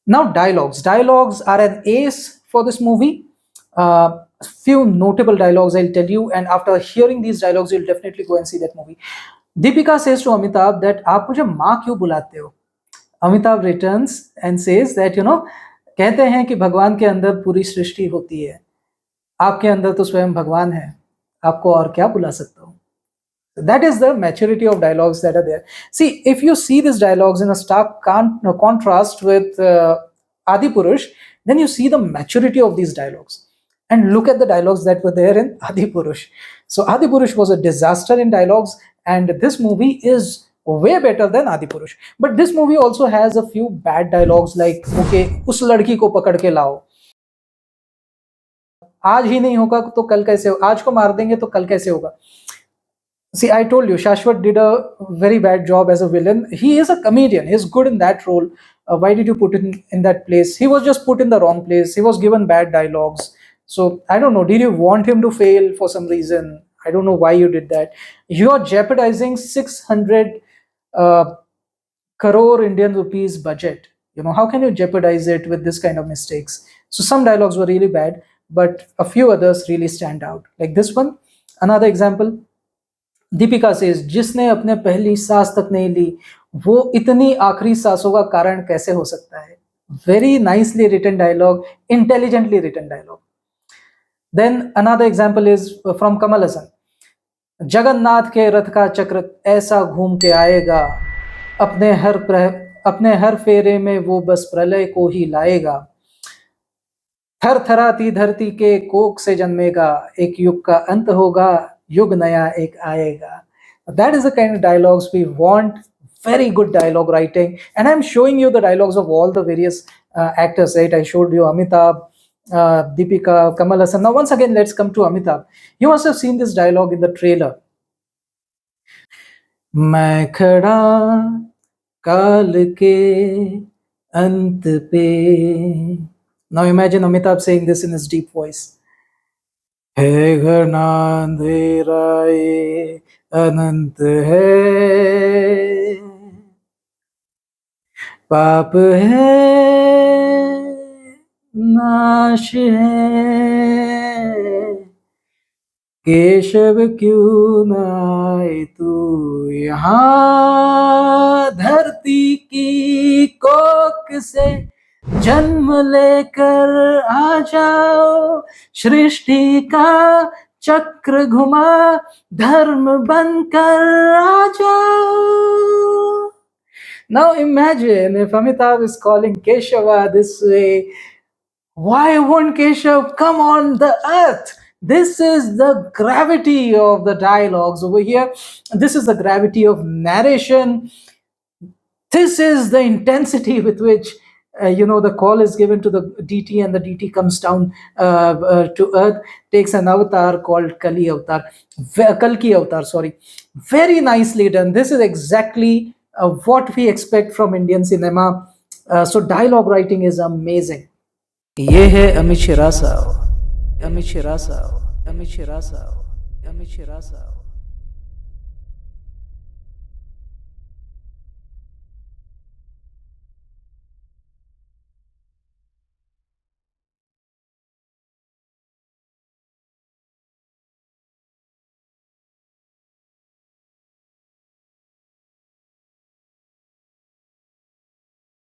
Now, dialogues are an ace for this movie. Few notable dialogues I'll tell you, and after hearing these dialogues you'll definitely go and see that movie. Deepika says to Amitabh that आप मुझे माँ क्यों बुलाते हो? Amitabh returns and says that कहते हैं कि भगवान के अंदर पूरी सृष्टि होती है, आपके अंदर तो स्वयं भगवान है, आपको और क्या बुला सकता हूँ? That is the maturity of dialogues that are there. See, if you see these dialogues in a stark contrast with Adipurush, then you see the maturity of these dialogues. And look at the dialogues that were there in Adipurush. So Adipurush was a disaster in dialogues, and this movie is way better than Adipurush. But this movie also has a few bad dialogues like, okay, उस लड़की को पकड़ के लाओ, आज ही नहीं होगा तो कल कैसे हो, आज को मार देंगे तो कल कैसे होगा. See, I told you, Shashwat did a very bad job as a villain. He is a comedian. He's good in that role. Why did you put him in that place? He was just put in the wrong place. He was given bad dialogues. So, I don't know. Did you want him to fail for some reason? I don't know why you did that. You are jeopardizing 600 crore Indian rupees budget. How can you jeopardize it with this kind of mistakes? So, some dialogues were really bad, but a few others really stand out. Like this one. Another example. Deepika says, जिसने अपने पहली सांस तक नहीं ली वो इतनी आखिरी सांसों का कारण कैसे हो सकता है. Very nicely written dialogue, intelligently written dialogue. Then another example is from Kamal Haasan. Jagannath के रथ का चक्र ऐसा घूम के आएगा, अपने हर फेरे में वो बस प्रलय को ही लाएगा, थर थराती धरती के कोख से जन्मेगा, एक युग का अंत होगा, युग नया एक आएगा. That is the kind of dialogues we want. Very good dialogue writing, and I'm showing you the dialogues of all the various actors, right? I showed you Amitabh, Deepika, Kamal Hassan. Now once again let's come to Amitabh. You must have seen this dialogue in the trailer. मैं खड़ा काल के अंत पे. Now imagine Amitabh saying this in his deep voice. है घना अंधेरा ये अनंत है, पाप है नाश है, केशव क्यों ना आए तू यहाँ, धरती की कोख से जन्म लेकर आ जाओ, सृष्टि का चक्र घुमा धर्म बनकर आ जाओ. Now imagine if Amitabh is calling Keshava this way, why won't Keshav come on the earth? This is the gravity of the dialogues over here. This is the gravity of narration. This is the intensity with which the call is given to the DT, and the DT comes down to earth, takes an avatar called Kalki avatar. Sorry, very nicely done. This is exactly what we expect from Indian cinema. So dialogue writing is amazing. ये है अमित शिरासाओ, अमित शिरासाओ, अमित शिरासाओ, अमित शिरासाओ.